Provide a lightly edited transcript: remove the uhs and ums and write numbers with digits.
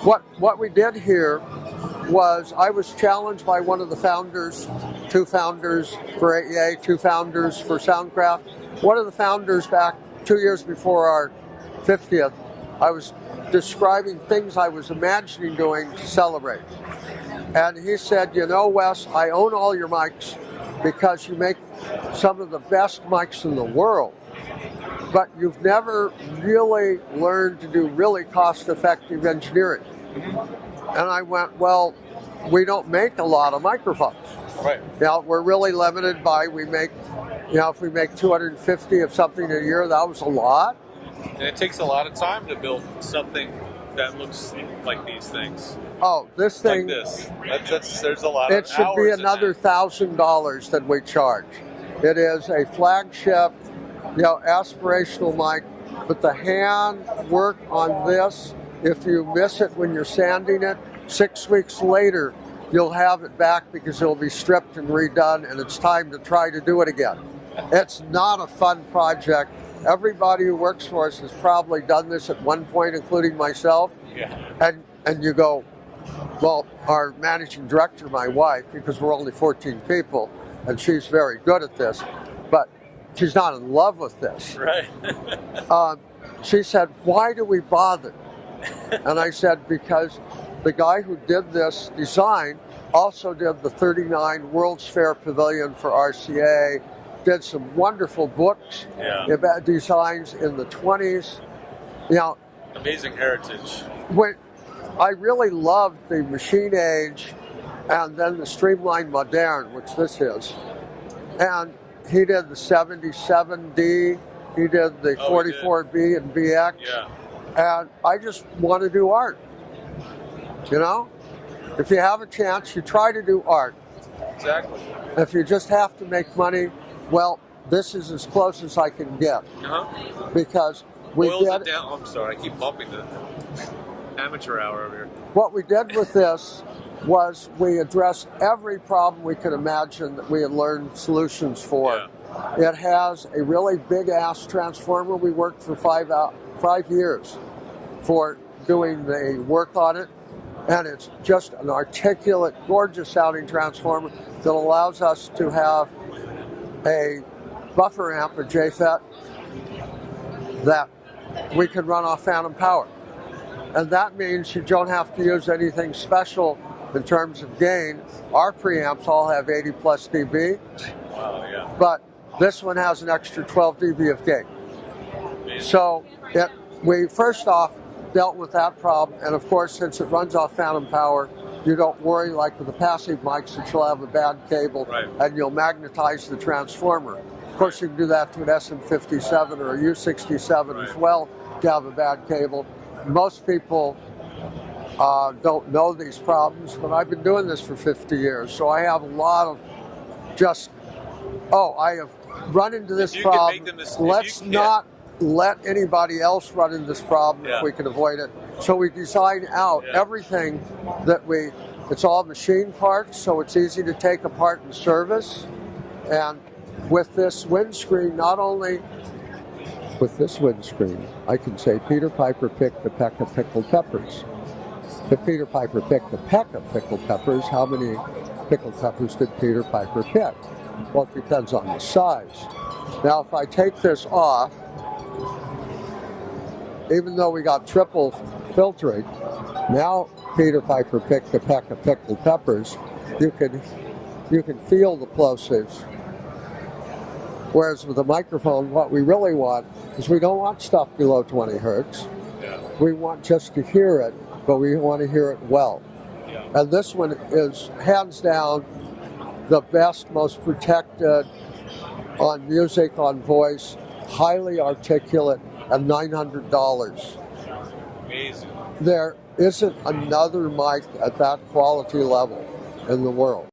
What we did here was I was challenged by one of the founders, two founders for AEA, two founders for Soundcraft. One of the founders back 2 years before our 50th, I was describing things I was imagining doing to celebrate. And he said, you know, Wes, I own all your mics because you make some of the best mics in the world, but you've never really learned to do really cost-effective engineering. And I went, well, we don't make a lot of microphones. Right. Now, we're really limited by, we make, you know, if we make 250 of something a year, that was a lot. And it takes a lot of time to build something that looks like these things. Oh, this thing. Like this. There's a lot of hours. It should be another $1,000 that we charge. It is a flagship, you know, aspirational mic, but the hand work on this, if you miss it when you're sanding it, 6 weeks later, you'll have it back because it'll be stripped and redone, and it's time to try to do it again. It's not a fun project. Everybody who works for us has probably done this at one point, including myself. Yeah. And you go, well, our managing director, my wife, because we're only 14 people, and she's very good at this, but she's not in love with this. Right. She said, why do we bother? And I said, because the guy who did this design also did the 39 World's Fair Pavilion for RCA, did some wonderful books, about designs in the 20s. You know, amazing heritage. I really loved the machine age and then the streamlined modern, which this is. And he did the 77D, he did the 44B and BX. Yeah. And I just want to do art. You know? If you have a chance, you try to do art. Exactly. If you just have to make money, well, this is as close as I can get. Because we boils it down. I'm sorry, I keep bumping the amateur hour over here. What we did with this was we addressed every problem we could imagine that we had learned solutions for. Yeah. It has a really big-ass transformer. We worked for 5 years for doing the work on it. And it's just an articulate, gorgeous-sounding transformer that allows us to have a buffer amp, a JFET, that we can run off phantom power. And that means you don't have to use anything special in terms of gain. Our preamps all have 80 plus dB, but this one has an extra 12 dB of gain. So we first off dealt with that problem, and of course, since it runs off phantom power, you don't worry like with the passive mics that you'll have a bad cable and you'll magnetize the transformer. Of course, you can do that to an SM57 or a U67 as well to have a bad cable. Most people don't know these problems, but I've been doing this for 50 years, so I have a lot of just, I have run into this problem. Let's not let anybody else run into this problem if we can avoid it. So we design out everything that it's all machine parts, so it's easy to take apart and service. And with this windscreen, not only with this windscreen, I can say Peter Piper picked a peck of pickled peppers. If Peter Piper picked a peck of pickled peppers, how many pickled peppers did Peter Piper pick? Well, it depends on the size. Now, if I take this off, even though we got triple filtering, now Peter Piper picked a peck of pickled peppers, you can feel the plosives. Whereas with a microphone, what we really want is we don't want stuff below 20 hertz. We want just to hear it, but we want to hear it well. And this one is hands down the best, most protected on music, on voice, highly articulate, and $900. Amazing. There isn't another mic at that quality level in the world.